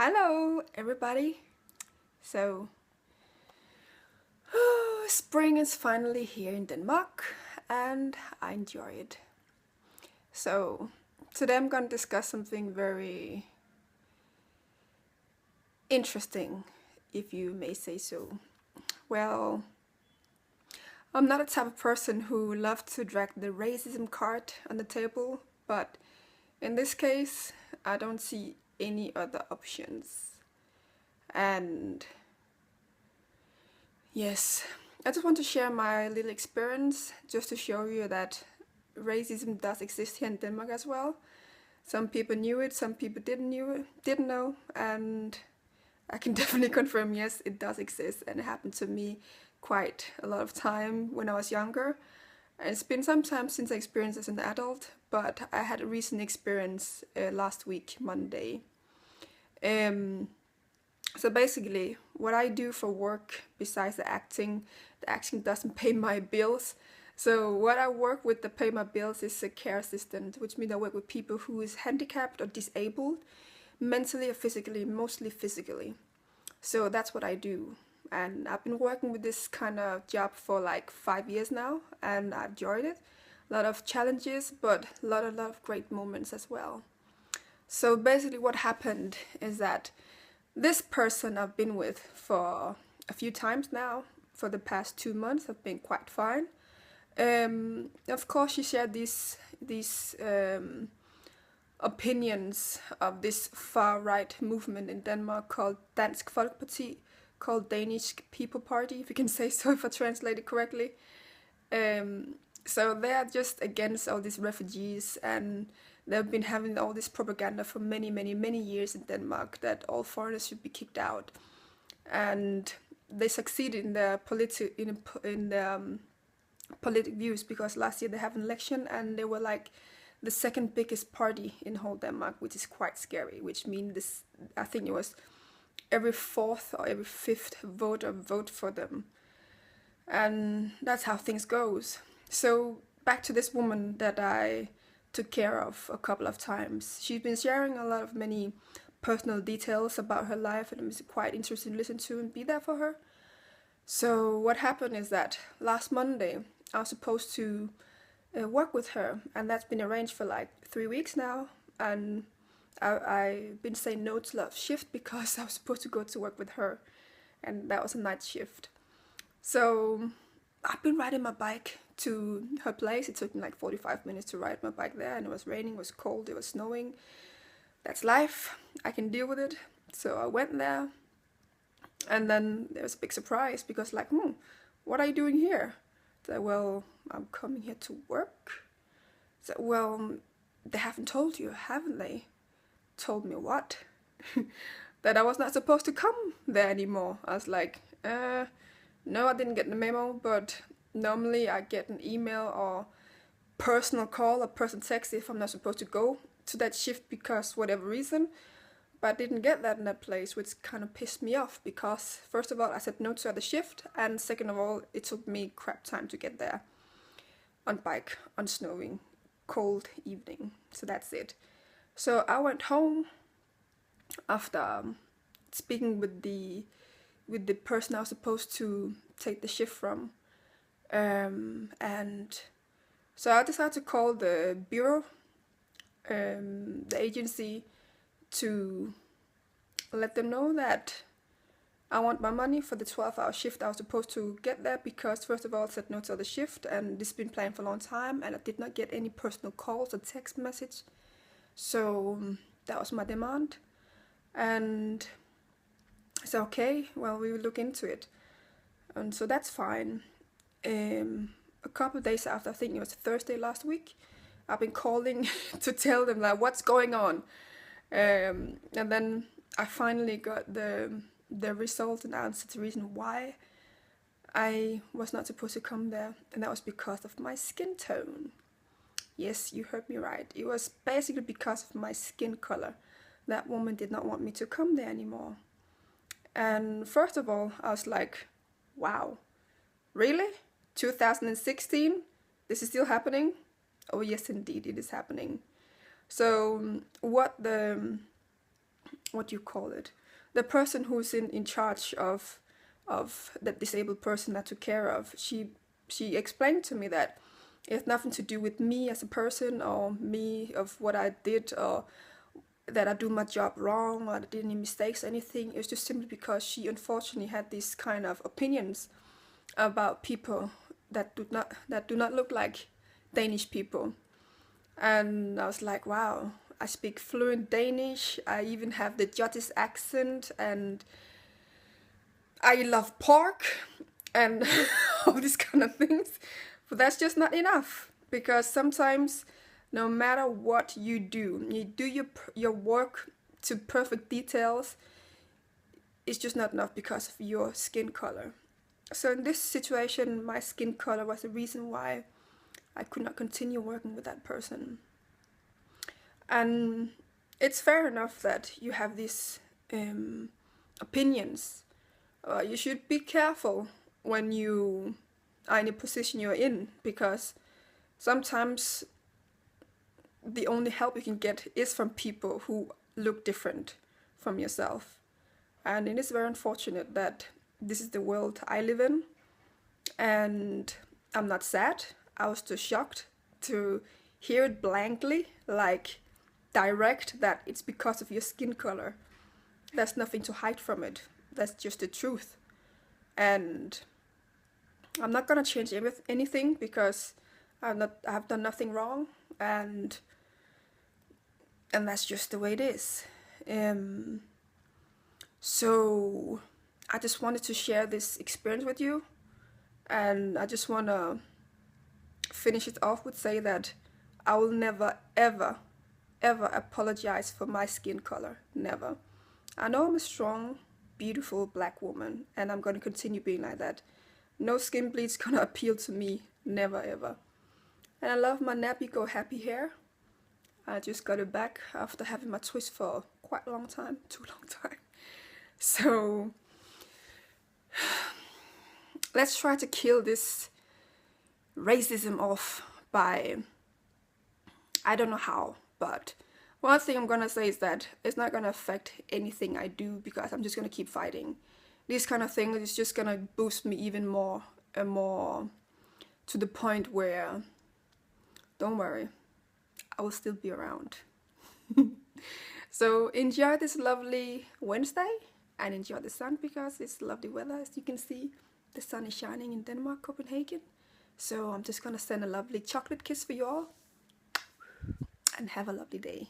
Hello everybody. So spring is finally here in Denmark and I enjoy it. So today I'm going to discuss something very interesting, if you may say so. Well, I'm not a type of person who loves to drag the racism card on the table, but in this case I don't see any other options. And yes, I just want to share my little experience just to show you that racism does exist here in Denmark as well. Some people knew it, some people didn't know, and I can definitely confirm, yes, it does exist, and it happened to me quite a lot of time when I was younger. And it's been some time since I experienced as an adult, but I had a recent experience last week, Monday. So basically, what I do for work besides the acting doesn't pay my bills. So what I work with that pay my bills is a care assistant, which means I work with people who is handicapped or disabled, mentally or physically, mostly physically. So that's what I do. And I've been working with this kind of job for like 5 years now, and I've enjoyed it. A lot of challenges, but a lot of great moments as well. So basically what happened is that this person I've been with for a few times now, for the past 2 months, have been quite fine. Of course, she shared these opinions of this far-right movement in Denmark called Dansk Folkeparti, called Danish People Party, if you can say so, if I translate it correctly. So they are just against all these refugees, and they've been having all this propaganda for many years in Denmark that all foreigners should be kicked out. And they succeeded in their politic views, because last year they have an election and they were like the second biggest party in whole Denmark, which is quite scary, which means this, I think it was every fourth or every fifth voter vote for them. And that's how things goes. So back to this woman that I took care of a couple of times. She's been sharing a lot of many personal details about her life, and it was quite interesting to listen to and be there for her. So what happened is that last Monday I was supposed to work with her, and that's been arranged for like 3 weeks now, and I've been saying no to a lot of shift because I was supposed to go to work with her, and that was a night shift. So I've been riding my bike to her place. It took me like 45 minutes to ride my bike there, and it was raining, it was cold, it was snowing. That's life, I can deal with it. So I went there, and then there was a big surprise, because like, what are you doing here? I said, well, I'm coming here to work. I said, well, they haven't told you, haven't they? Told me what? That I was not supposed to come there anymore. I was like, no, I didn't get the memo, but normally I get an email or personal call or personal text if I'm not supposed to go to that shift because whatever reason. But I didn't get that in that place, which kind of pissed me off, because first of all I said no to the shift, and second of all it took me crap time to get there on bike on snowing cold evening. So that's it. So I went home after speaking with the person I was supposed to take the shift from, and so I decided to call the bureau, the agency, to let them know that I want my money for the 12-hour shift I was supposed to get there, because first of all I said no to the shift, and this has been planned for a long time, and I did not get any personal calls or text message. So that was my demand, and I said, okay, well, we will look into it. And so that's fine. A couple of days after, I think it was Thursday last week, I've been calling to tell them like what's going on. And then I finally got the result and answer to the reason why I was not supposed to come there, and that was because of my skin tone. Yes, you heard me right. It was basically because of my skin color. That woman did not want me to come there anymore. And first of all, I was like, wow, really? 2016? This is still happening? Oh yes, indeed, it is happening. So what the what do you call it? The person who's in charge of that disabled person that I took care of, she explained to me that it has nothing to do with me as a person or me of what I did or that I do my job wrong or I did any mistakes or anything. It was just simply because she unfortunately had these kind of opinions about people that do not look like Danish people. And I was like, wow, I speak fluent Danish. I even have the Jottish accent, and I love pork and all these kind of things. But that's just not enough, because sometimes no matter what you do your work to perfect details, it's just not enough because of your skin color. So in this situation, my skin color was the reason why I could not continue working with that person. And it's fair enough that you have these opinions. You should be careful when you are in a position you're in, because sometimes the only help you can get is from people who look different from yourself. And it is very unfortunate that this is the world I live in. And I'm not sad. I was just shocked to hear it blankly, like direct, that it's because of your skin color. There's nothing to hide from it. That's just the truth. And I'm not gonna change anything, because I have done nothing wrong, and that's just the way it is. So I just wanted to share this experience with you, and I just wanna finish it off with say that I will never ever apologize for my skin color. Never. I know I'm a strong, beautiful black woman, and I'm gonna continue being like that. No skin bleed's gonna appeal to me. Never ever. And I love my nappy go happy hair. I just got it back after having my twist for quite a long time. Too long time. So let's try to kill this racism off by, I don't know how, but one thing I'm gonna say is that it's not gonna affect anything I do, because I'm just gonna keep fighting. This kind of thing is just gonna boost me even more and more, to the point where, don't worry, I will still be around. So enjoy this lovely Wednesday and enjoy the sun, because it's lovely weather. As you can see, the sun is shining in Denmark, Copenhagen. So I'm just gonna send a lovely chocolate kiss for you all, and have a lovely day.